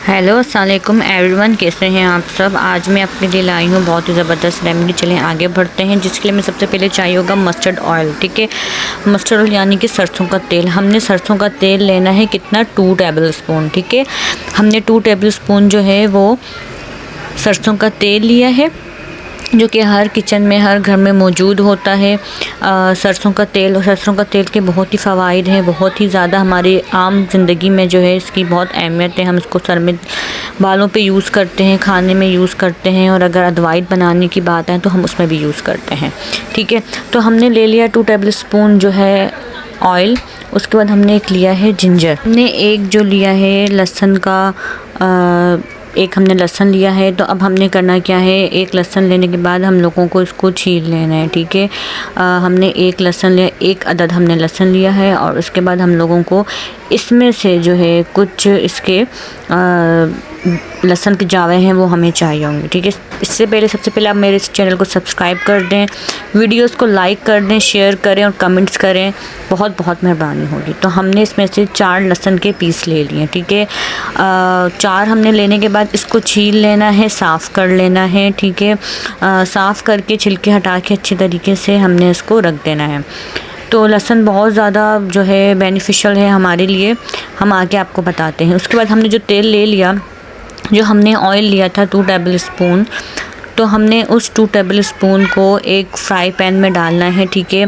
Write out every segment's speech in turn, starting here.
Hello अस्सलाम वालेकुम everyone, कैसे हैं आप सब। आज मैं अपने लिए लाई हूँ बहुत ही ज़बरदस्त रेमेडी। चलें आगे बढ़ते हैं। जिसके लिए मैं सबसे पहले चाहिए होगा मस्टर्ड ऑयल। ठीक है, मस्टर्ड ऑयल यानी कि सरसों का तेल। हमने सरसों का तेल लेना है कितना, 2 टेबल स्पून। ठीक है, हमने 2 टेबल स्पून जो है वो सरसों का तेल लिया है, जो कि हर किचन में, हर घर में मौजूद होता है। सरसों का तेल, और सरसों का तेल के बहुत ही फ़वाइद हैं, बहुत ही ज़्यादा हमारी आम ज़िंदगी में जो है इसकी बहुत अहमियत है। हम इसको सर में, बालों पे यूज़ करते हैं, खाने में यूज़ करते हैं, और अगर अदवाइज बनाने की बात है तो हम उसमें भी यूज़ करते हैं। ठीक है, तो हमने ले लिया 2 टेबल स्पून जो है ऑयल। उसके बाद हमने एक लिया है जिंजर। हमने एक जो लिया है लहसुन का, एक हमने लहसुन लिया है। तो अब हमने करना क्या है, एक लहसुन लेने के बाद हम लोगों को इसको छील लेना है। ठीक है, हमने एक लहसुन लिया, एक अदद हमने लहसुन लिया है, और उसके बाद हम लोगों को इसमें से जो है कुछ इसके लहसुन के जावे हैं वो हमें चाहिए होंगे। ठीक है, इससे पहले सबसे पहले आप मेरे इस चैनल को सब्सक्राइब कर दें, वीडियोस को लाइक कर दें, शेयर करें और कमेंट्स करें, बहुत बहुत मेहरबानी होगी। तो हमने इसमें से 4 लहसुन के पीस ले लिए। ठीक है, 4 हमने लेने के बाद इसको छील लेना है, साफ़ कर लेना है। ठीक है, साफ़ करके छिलके हटा के अच्छे तरीके से हमने इसको रख देना है। तो लहसुन बहुत ज़्यादा जो है बेनिफिशियल है हमारे लिए, हम आगे आपको बताते हैं। उसके बाद हमने जो तेल ले लिया, जो हमने ऑयल लिया था 2 टेबल स्पून, तो हमने उस 2 टेबल स्पून को एक फ्राई पैन में डालना है। ठीक है,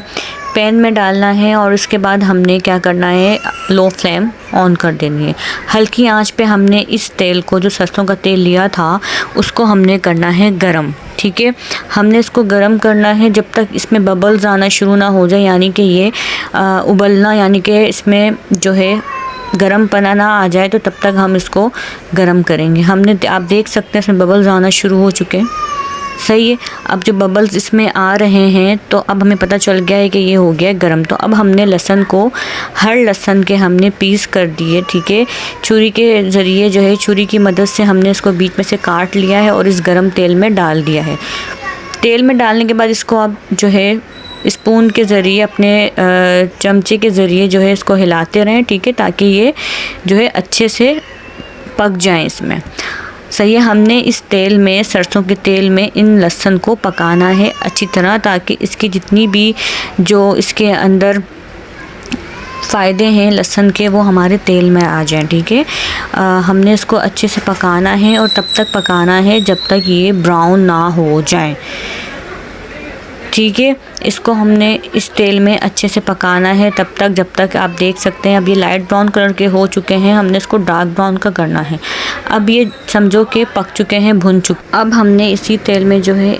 पैन में डालना है, और उसके बाद हमने क्या करना है, लो फ्लेम ऑन कर देनी है। हल्की आंच पे हमने इस तेल को, जो सरसों का तेल लिया था, उसको हमने करना है गरम। ठीक है, हमने इसको गरम करना है जब तक इसमें बबल्स आना शुरू ना हो जाए, यानी कि ये उबलना, यानी कि इसमें जो है गरम पना ना आ जाए, तो तब तक हम इसको गरम करेंगे। हमने, आप देख सकते हैं इसमें बबल्स आना शुरू हो चुके हैं। सही है, अब जो बबल्स इसमें आ रहे हैं तो अब हमें पता चल गया है कि ये हो गया गरम। तो अब हमने लहसुन को, हर लहसुन के हमने पीस कर दिए। ठीक है, छुरी के ज़रिए जो है, छुरी की मदद से हमने इसको बीच में से काट लिया है और इस गरम तेल में डाल दिया है। तेल में डालने के बाद इसको अब जो है स्पून के ज़रिए, अपने चमचे के ज़रिए जो है इसको हिलाते रहें। ठीक है, ताकि ये जो है अच्छे से पक जाए इसमें। सही है, हमने इस तेल में, सरसों के तेल में इन लहसुन को पकाना है अच्छी तरह, ताकि इसकी जितनी भी जो इसके अंदर फ़ायदे हैं लहसुन के, वो हमारे तेल में आ जाएं। ठीक है, हमने इसको अच्छे से पकाना है, और तब तक पकाना है जब तक ये ब्राउन ना हो जाए। ठीक है, इसको हमने इस तेल में अच्छे से पकाना है तब तक, जब तक, आप देख सकते हैं अब ये लाइट ब्राउन कलर के हो चुके हैं। हमने इसको डार्क ब्राउन का करना है। अब ये समझो कि पक चुके हैं, भुन चुके। अब हमने इसी तेल में जो है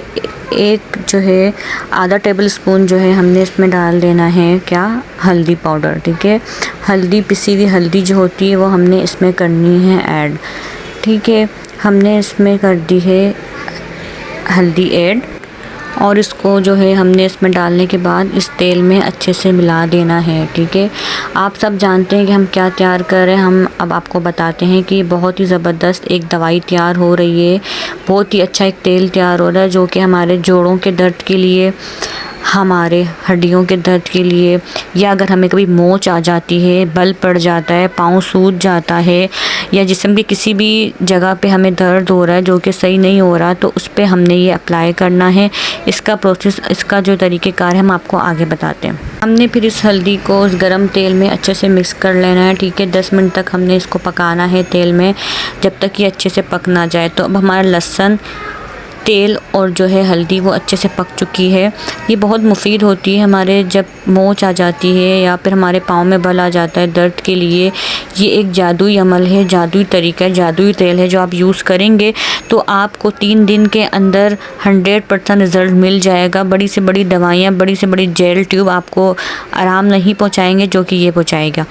एक जो है आधा टेबल स्पून जो है हमने इसमें डाल देना है क्या, हल्दी पाउडर। ठीक है, हल्दी, पिसी हुई हल्दी जो होती है वो हमने इसमें करनी है ऐड। ठीक है, हमने इसमें कर दी है हल्दी ऐड, और इसको जो है हमने इसमें डालने के बाद इस तेल में अच्छे से मिला देना है। ठीक है, आप सब जानते हैं कि हम क्या तैयार कर रहे हैं। हम अब आपको बताते हैं कि बहुत ही ज़बरदस्त एक दवाई तैयार हो रही है, बहुत ही अच्छा एक तेल तैयार हो रहा है, जो कि हमारे जोड़ों के दर्द के लिए, हमारे हड्डियों के दर्द के लिए, या अगर हमें कभी मोच आ जाती है, बल पड़ जाता है, पाँव सूज जाता है, या जिस्म की किसी भी जगह पे हमें दर्द हो रहा है जो कि सही नहीं हो रहा, तो उस पर हमने ये अप्लाई करना है। इसका प्रोसेस, इसका जो तरीक़ेकार है हम आपको आगे बताते हैं। हमने फिर इस हल्दी को उस गरम तेल में अच्छे से मिक्स कर लेना है। ठीक है, 10 मिनट तक हमने इसको पकाना है तेल में, जब तक ये अच्छे से पक ना जाए। तो अब हमारा लहसुन, तेल और जो है हल्दी वो अच्छे से पक चुकी है। ये बहुत मुफीद होती है हमारे, जब मोच आ जाती है या फिर हमारे पाँव में बल आ जाता है दर्द के लिए। ये एक जादुई अमल है, जादुई तरीका है, जादुई तेल है, जो आप यूज़ करेंगे तो आपको 3 दिन के अंदर 100% रिज़ल्ट मिल जाएगा। बड़ी से बड़ी दवाइयाँ, बड़ी से बड़ी जेल ट्यूब आपको आराम नहीं पहुँचाएँगे जो कि ये पहुँचाएगा।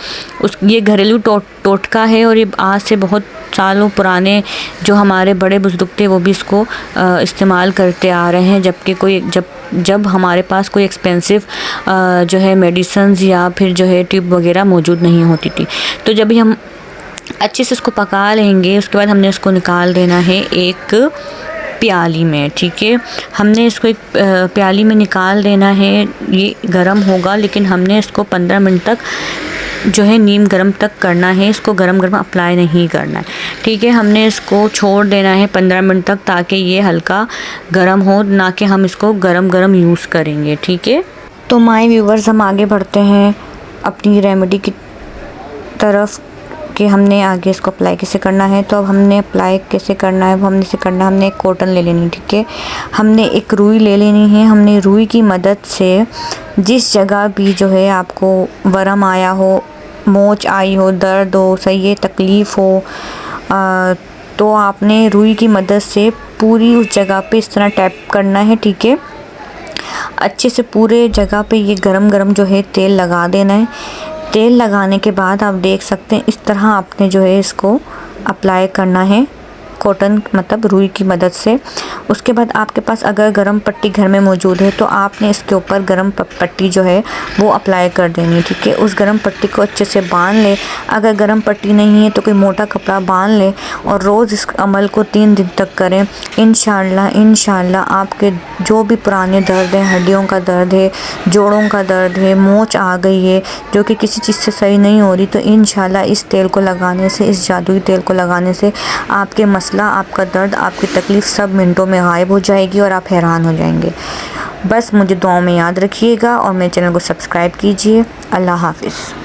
ये घरेलू टोटका है, और ये आज से बहुत सालों पुराने जो हमारे बड़े बुजुर्ग थे वो भी इसको इस्तेमाल करते आ रहे हैं। जबकि कोई जब हमारे पास कोई एक्सपेंसिव जो है मेडिसिन्स या फिर जो है ट्यूब वगैरह मौजूद नहीं होती थी। तो जब भी हम अच्छे से इसको पका लेंगे, उसके बाद हमने इसको निकाल देना है एक प्याली में, ठीक है। हमने इसको एक प्याली में निकाल देना है। ये गरम होगा, लेकिन हमने इसको 15 मिनट तक जो है नीम गरम तक करना है। इसको गरम गरम अप्लाई नहीं करना है, ठीक है। हमने इसको छोड़ देना है 15 मिनट तक, ताकि ये हल्का गरम हो, ना कि हम इसको गरम गरम यूज़ करेंगे, ठीक है। तो माय व्यूवर्स, हम आगे बढ़ते हैं अपनी रेमेडी की तरफ कि हमने आगे इसको अप्लाई कैसे करना है। तो अब हमने अप्लाई कैसे करना है वो हमने से करना है। हमने एक कॉटन ले लेनी, ठीक है। हमने एक रुई ले लेनी है। हमने रुई की मदद से जिस जगह भी जो है आपको वरम आया हो, मोच आई हो, दर्द हो, सही है, तकलीफ़ हो, तो आपने रुई की मदद से पूरी उस जगह पे इस तरह टैप करना है, ठीक है। अच्छे से पूरे जगह पे ये गरम गरम जो है तेल लगा देना है। तेल लगाने के बाद आप देख सकते हैं इस तरह आपने जो है इसको अप्लाई करना है, कॉटन मतलब रुई की मदद से। उसके बाद आपके पास अगर गरम पट्टी घर में मौजूद है तो आपने इसके ऊपर गरम पट्टी जो है वो अप्लाई कर देनी है, ठीक है। उस गरम पट्टी को अच्छे से बांध ले। अगर गरम पट्टी नहीं है तो कोई मोटा कपड़ा बांध ले और रोज़ इस अमल को 3 दिन तक करें। इंशाल्लाह आपके जो भी पुराने दर्द हैं, हड्डियों का दर्द है, जोड़ों का दर्द है, मोच आ गई है जो कि किसी चीज़ से सही नहीं हो रही, तो इंशाल्लाह इस तेल को लगाने से, इस जादुई तेल को लगाने से आपके मसला, आपका दर्द, आपकी तकलीफ़ सब मिनटों में गायब हो जाएगी और आप हैरान हो जाएंगे। बस मुझे दुआओं में याद रखिएगा और मेरे चैनल को सब्सक्राइब कीजिए। अल्लाह हाफ़िज़।